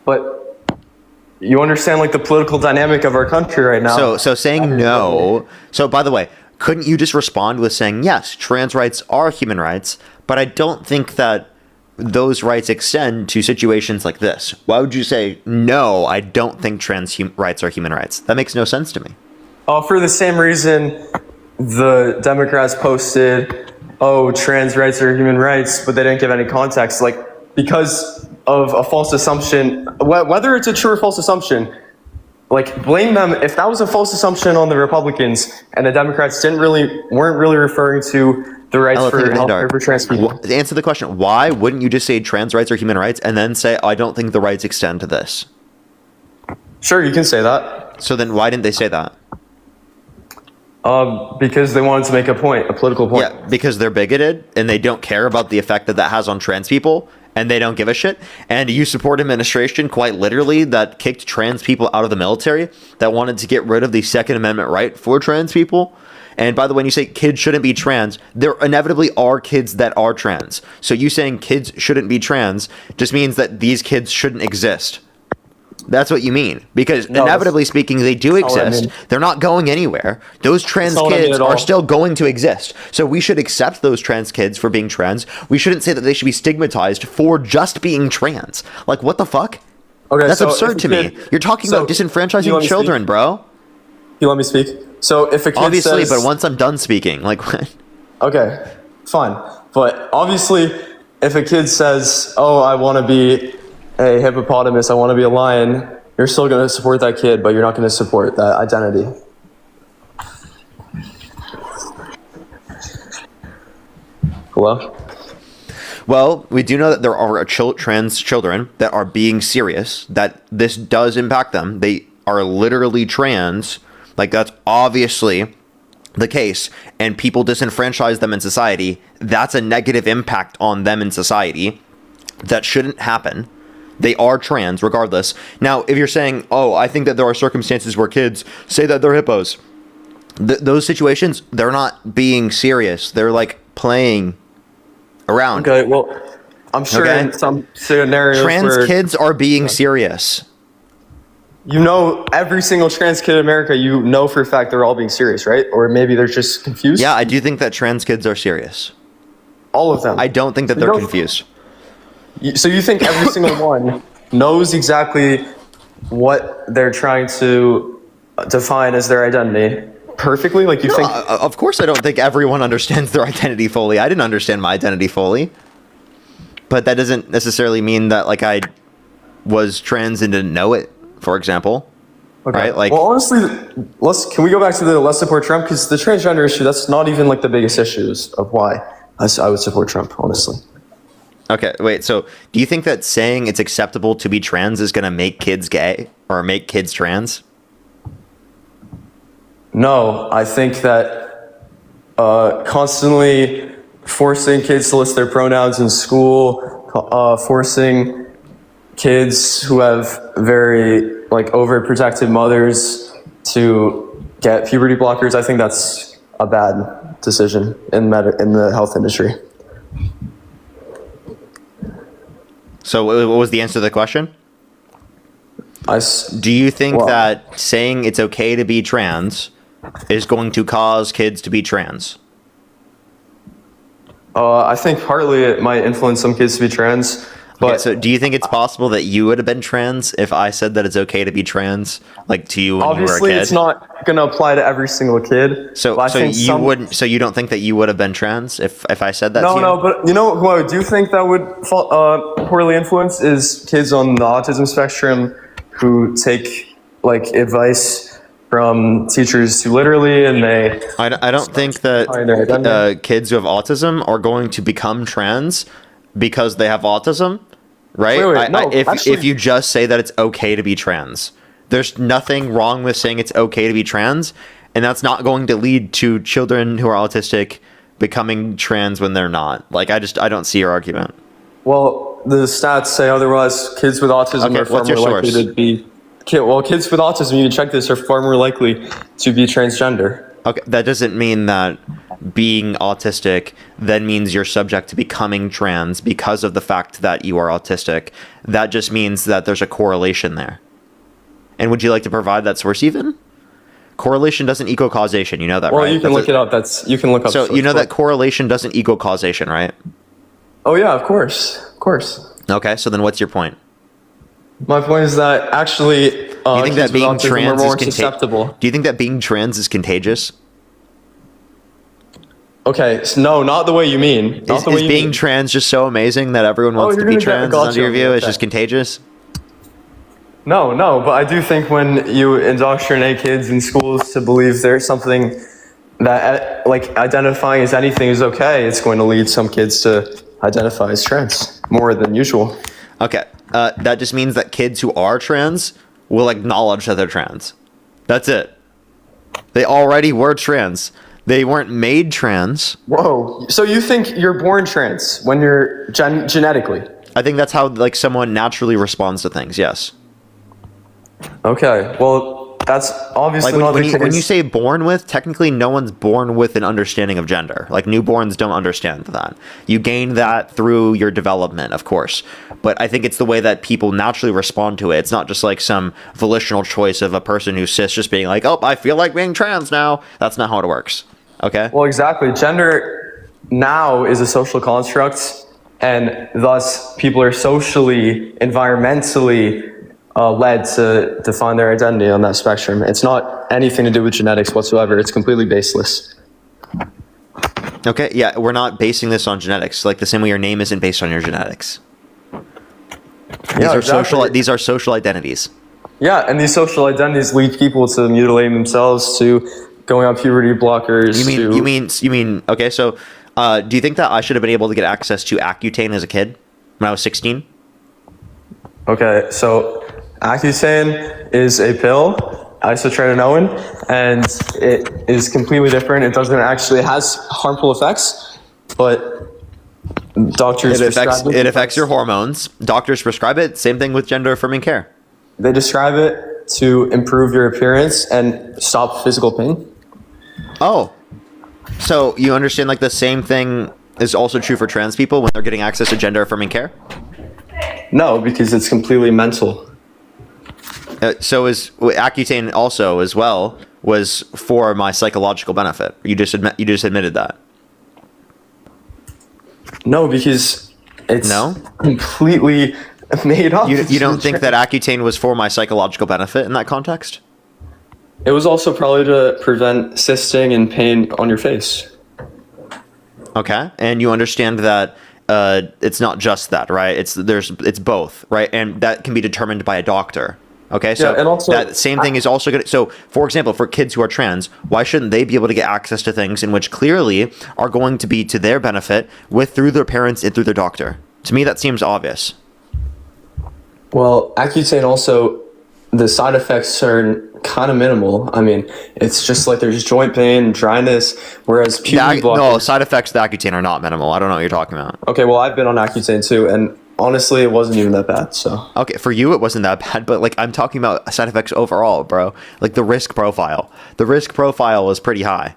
But you understand like the political dynamic of our country right now. So saying no. So by the way, couldn't you just respond with saying, yes, trans rights are human rights, but I don't think that those rights extend to situations like this? Why would you say, no, I don't think trans rights are human rights? That makes no sense to me. For the same reason the Democrats posted, oh, trans rights are human rights, but they didn't give any context. Like, because of a false assumption, whether it's a true or false assumption, like blame them. If that was a false assumption on the Republicans and the Democrats weren't really referring to the rights for healthcare for trans people. Answer the question. Why wouldn't you just say trans rights are human rights and then say, I don't think the rights extend to this? Sure, you can say that. So then why didn't they say that? Because they wanted to make a point, a political point. Yeah, because they're bigoted and they don't care about the effect that has on trans people. And they don't give a shit. And you support administration, quite literally, that kicked trans people out of the military, that wanted to get rid of the Second Amendment right for trans people. And by the way, when you say kids shouldn't be trans, there inevitably are kids that are trans. So you saying kids shouldn't be trans just means that these kids shouldn't exist. That's what you mean. Because inevitably speaking, they do exist. They're not going anywhere. Those trans kids are still going to exist. So we should accept those trans kids for being trans. We shouldn't say that they should be stigmatized for just being trans. Like, what the fuck? Okay, that's absurd to me. You're talking about disenfranchising children, bro. You let me speak? So if a kid obviously, says, but once I'm done speaking, like what? Okay, fine. But obviously, if a kid says, oh, I want to be a hippopotamus, I want to be a lion, you're still going to support that kid, but you're not going to support that identity. Hello? Well, we do know that there are trans children that are being serious, that this does impact them. They are literally trans. Like, that's obviously the case. And people disenfranchise them in society. That's a negative impact on them in society. That shouldn't happen. They are trans regardless. Now, if you're saying, oh, I think that there are circumstances where kids say that they're hippos. Those situations, they're not being serious. They're like playing around. Okay, well, I'm sure in some scenarios trans kids are being serious. You know, every single trans kid in America, you know for a fact they're all being serious, right? Or maybe they're just confused? Yeah, I do think that trans kids are serious. All of them? I don't think that they're confused. So you think every single one knows exactly what they're trying to define as their identity perfectly? Like you think? Of course I don't think everyone understands their identity fully. I didn't understand my identity fully. But that doesn't necessarily mean that like I was trans and didn't know it, for example. Okay. Right? Like, well, honestly, can we go back to the let's support Trump? Because the transgender issue, that's not even like the biggest issues of why I would support Trump, honestly. Okay, wait, so do you think that saying it's acceptable to be trans is going to make kids gay or make kids trans? No, I think that constantly forcing kids to list their pronouns in school, forcing kids who have very like overprotective mothers to get puberty blockers, I think that's a bad decision in the health industry. So what was the answer to the question? Do you think that saying it's okay to be trans is going to cause kids to be trans? I think partly it might influence some kids to be trans. But okay, so do you think it's possible that you would have been trans if I said that it's okay to be trans, like to you when you were a kid? Obviously, it's not going to apply to every single kid. So you don't think that you would have been trans if I said that to you? No, but you know who I do think that would poorly influence is kids on the autism spectrum who take like advice from teachers too literally, and I don't think that kids who have autism are going to become trans because they have autism, right? If you just say that it's okay to be trans, there's nothing wrong with saying it's okay to be trans, and that's not going to lead to children who are autistic becoming trans when they're not. Like, I don't see your argument. Well, the stats say otherwise. Kids with autism are far more likely to be. Kids with autism, you can check this, are far more likely to be transgender. Okay, that doesn't mean that being autistic then means you're subject to becoming trans because of the fact that you are autistic. That just means that there's a correlation there. And would you like to provide that source even? Correlation doesn't equal causation. You know that, Well, right? you can look it up. You can look up. So you know that correlation doesn't equal causation, right? Oh yeah, of course, of course. Okay, so then what's your point? My point is that actually, Do you think that being trans is susceptible. Do you think that being trans is contagious? Okay, so no, not the way you mean. Not the way Is you being mean. trans just so amazing that everyone wants to you're be gonna get- trans? gotcha, Under your view, it's okay. just contagious. No, but I do think when you indoctrinate kids in schools to believe there's something that, like, identifying as anything is okay, it's going to lead some kids to identify as trans more than usual. Okay, that just means that kids who are trans will acknowledge that they're trans. That's it. They already were trans. They weren't made trans. Whoa. So you think you're born trans when you're genetically? I think that's how someone naturally responds to things. Yes. Okay. Well, that's obviously Like not the case. when you say born with, technically no one's born with an understanding of gender. Like newborns don't understand that. You gain that through your development, of course. But I think it's the way that people naturally respond to it. It's not just like some volitional choice of a person who's cis just being like, oh, I feel like being trans now. That's not how it works. Okay? Well, exactly. Gender now is a social construct, and thus people are socially, environmentally led to define their identity on that spectrum. It's not anything to do with genetics whatsoever. It's completely baseless. Okay, yeah, we're not basing this on genetics. Like the same way your name isn't based on your genetics. These are social identities. Yeah, and these social identities lead people to mutilating themselves, to going on puberty blockers. You mean okay, so do you think that I should have been able to get access to Accutane as a kid when I was 16? Okay, so Accutane is a pill, isotretinoin, and it is completely different. It it has harmful effects, but doctors It affects your hormones. Doctors prescribe it. Same thing with gender affirming care. They describe it to improve your appearance and stop physical pain. Oh, so you understand the same thing is also true for trans people when they're getting access to gender affirming care? No, because it's completely mental. So is Accutane also as well was for my psychological benefit. You just admitted that. No, because it's No? completely made up. You don't think that Accutane was for my psychological benefit in that context? It was also probably to prevent cysting and pain on your face. Okay, and you understand that it's not just that, right? It's both, right? And that can be determined by a doctor. Okay, so Yeah, and also, that same thing is also good. So, for example, for kids who are trans, why shouldn't they be able to get access to things in which clearly are going to be to their benefit through their parents and through their doctor? To me, that seems obvious. Well, Accutane also, the side effects are kind of minimal. I mean, it's just like there's joint pain, dryness, whereas puberty blockers... No, side effects of the Accutane are not minimal. I don't know what you're talking about. Okay, well, I've been on Accutane too, and honestly, it wasn't even that bad, so... Okay, for you, it wasn't that bad, but I'm talking about side effects overall, bro. The risk profile. The risk profile is pretty high.